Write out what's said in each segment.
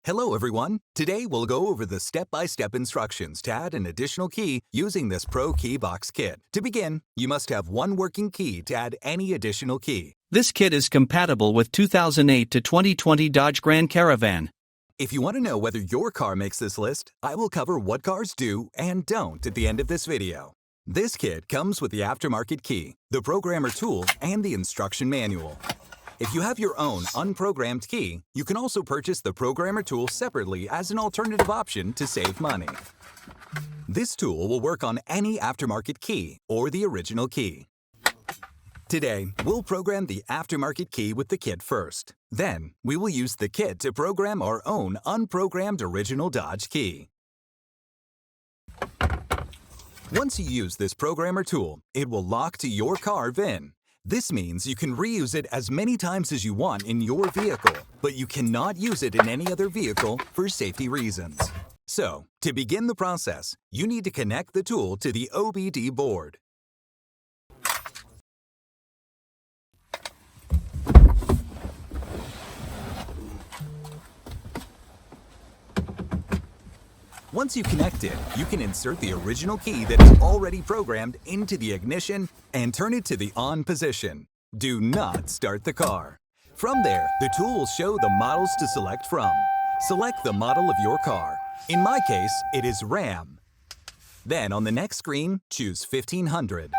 Hello everyone! Today we'll go over the step-by-step instructions to add an additional key using this ProKeyBox kit. To begin, you must have one working key to add any additional key. This kit is compatible with 2008 to 2020 Dodge Grand Caravan. If you want to know whether your car makes this list, I will cover what cars do and don't at the end of this video. This kit comes with the aftermarket key, the programmer tool, and the instruction manual. If you have your own unprogrammed key, you can also purchase the programmer tool separately as an alternative option to save money. This tool will work on any aftermarket key or the original key. Today, we'll program the aftermarket key with the kit first. Then, we will use the kit to program our own unprogrammed original Dodge key. Once you use this programmer tool, it will lock to your car VIN. This means you can reuse it as many times as you want in your vehicle, but you cannot use it in any other vehicle for safety reasons. So, to begin the process, you need to connect the tool to the OBD board. Once you connect it, you can insert the original key that is already programmed into the ignition and turn it to the on position. Do not start the car. From there, the tool will show the models to select from. Select the model of your car. In my case, it is Ram. Then on the next screen, choose 1500.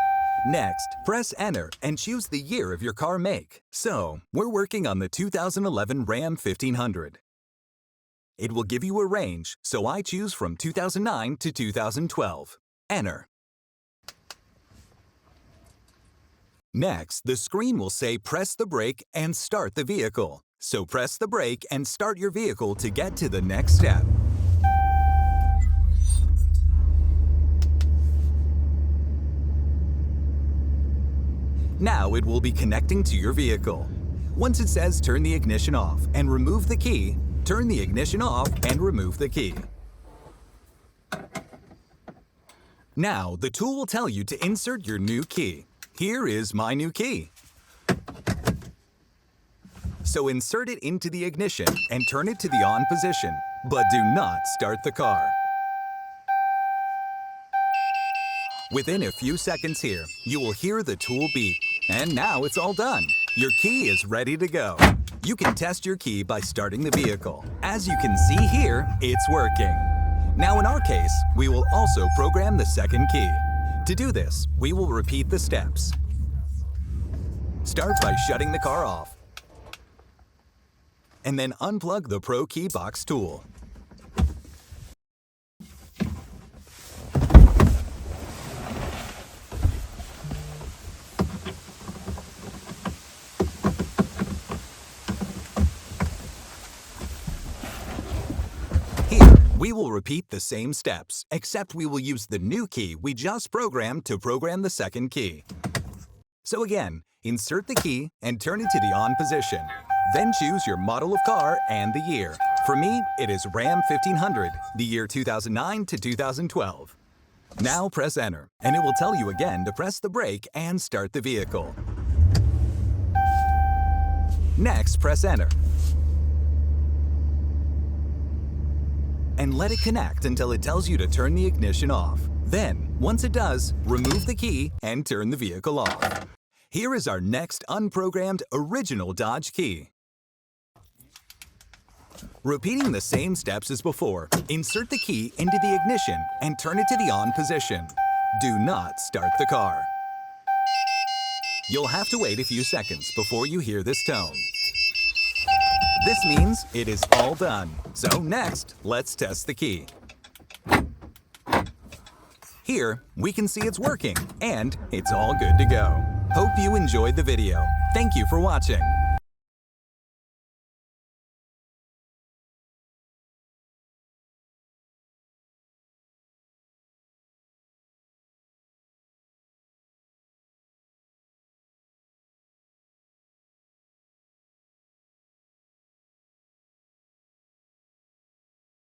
Next, press Enter and choose the year of your car make. So, we're working on the 2011 Ram 1500. It will give you a range, so I choose from 2009 to 2012. Enter. Next, the screen will say press the brake and start the vehicle. So press the brake and start your vehicle to get to the next step. Now it will be connecting to your vehicle. Once it says turn the ignition off and remove the key, turn the ignition off and remove the key. Now, the tool will tell you to insert your new key. Here is my new key. So insert it into the ignition and turn it to the on position, but do not start the car. Within a few seconds here, you will hear the tool beep. And now it's all done. Your key is ready to go. You can test your key by starting the vehicle. As you can see here, it's working. Now in our case, we will also program the second key. To do this, we will repeat the steps. Start by shutting the car off. And then unplug the ProKeyBox tool. We will repeat the same steps, except we will use the new key we just programmed to program the second key. So again, insert the key and turn it to the on position. Then choose your model of car and the year. For me, it is Ram 1500, the year 2009 to 2012. Now press Enter, and it will tell you again to press the brake and start the vehicle. Next, press Enter. And let it connect until it tells you to turn the ignition off. Then, once it does, remove the key and turn the vehicle off. Here is our next unprogrammed original Dodge key. Repeating the same steps as before, insert the key into the ignition and turn it to the on position. Do not start the car. You'll have to wait a few seconds before you hear this tone. This means it is all done. So next, let's test the key. Here, we can see it's working, and it's all good to go. Hope you enjoyed the video. Thank you for watching.